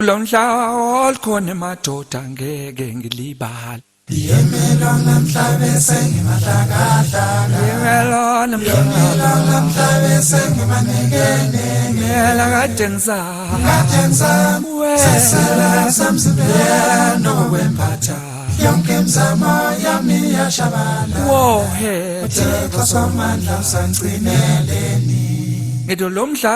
Lomhla olukhona emadoda ngeke ngilibala. Yemelo namhlanje sengimadlakadlaka. Yemelo namhlanje sengimanekene. Ngela kade ngizama sesela samsibela nokwempatha. Yonke imizamo yami yashabala. wohe Uthixo somandla usangcineleni. ngido lomhla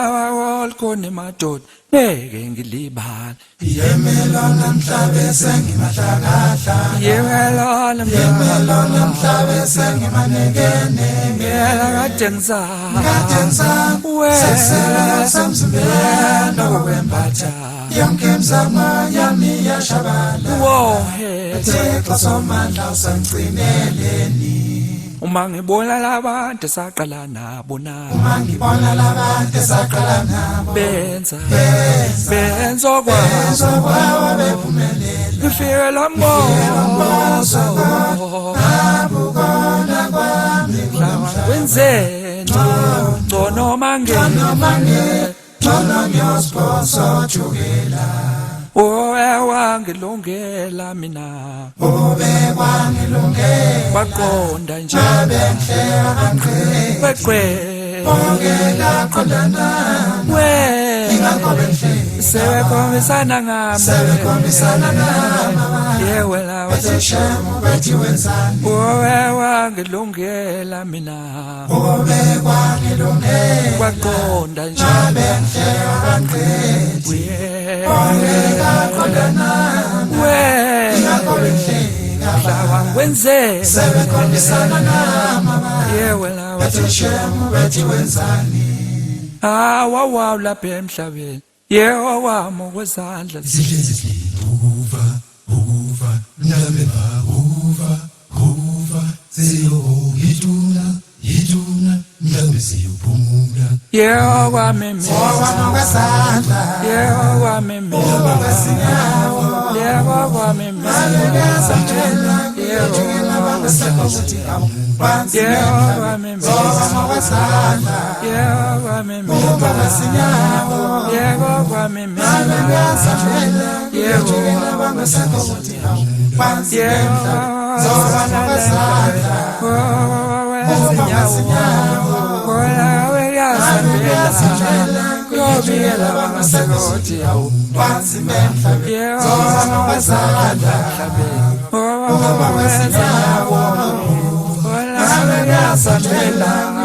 olukhona emadoda ngeke ngilibala. Yemelo namhlanje sengimadlakadlaka. Yemelo namhlanje sengimanekene. ngela kade ngizama sesela samsibela nokwempatha. Yonke imizamo yami yashabala. wohe Uthixo somandla usangcineleni. uma ngibona labantu saqala nabo na Ngibona labantu esaqala nabo benza okwazo kwawa bephumelela. ngifike lambozo Abukona kwami wenzeni ngcono mangeni Tona ngiyosposa jukela. owe wangilungela mina Ube kwangilungela. baqonda nje Abenhle abaqhele. beqwe Ongela qondana. Ingakho benhle. sebekhombisana ngami Sebekhombisana nama. yewe lawa Shemu bethi wenzani. owe wangilungela mina Ube kwangilungela. baqonda nje Abenhle abaqhele. Ongela qondana. Ingakho benhle. lawa wenzeni Sebekhombisana nama. yewe lawa Shemu bethi wenzani. awawawu lapha emhlabeni yewe wami kwezandla ukuva mname uva siyo yituna mname siyophumula yewe kwami Wama kwesandla. yewe kwami Sinyawo. yewe kwami Ngasatshela. Ngiyajikela bangasekho ukuthi awu. Phansi yewe kwami wama kwesandla. yewe kwami Sinyawo. yewe kwami Ngasatshela. Ngiyajikela bangasekho ukuthi awu. Phansi wama kwesandla. Sinyawo. Ngiyajikela bangasekho ukuthi awu. Phansi emhlabeni. Wama kwesandla. Phansi emhlabeni. Wama kwesandla.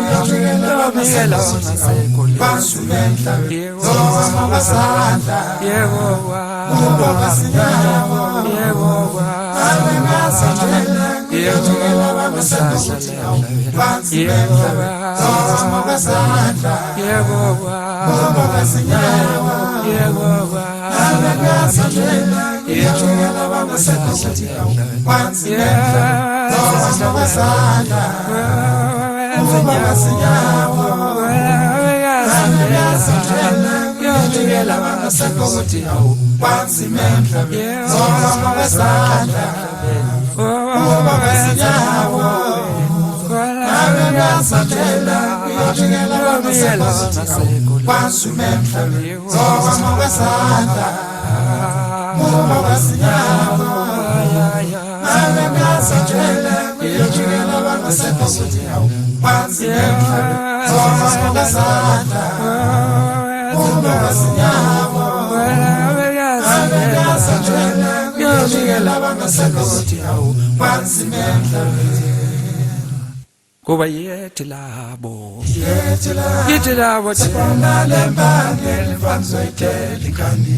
Ngiyajikela bangasekho ukuthi awu. Phansi emhlabeni. Wama kwesandla. Ngiyajikela bangasekho ukuthi awu. Phansi emhlabeni. Wama kwesandla. Ngiyajikela bangasekho ukuthi awu. Phansi emhlabeni. Wama kwesandla. Ngiyajikela bangasekho ukuthi awu. Phansi emhlabeni. Wama kwesandla. Ngiyajikela bangasekho ukuthi awu. Phansi emhlabeni. Wama kwesandla. Ngiyajikela bangasekho ukuthi awu. Phansi emhlabeni. kuba yethi labo Yethi la. yithi labo Sibona lempangeni mfana zoyithela ikhani.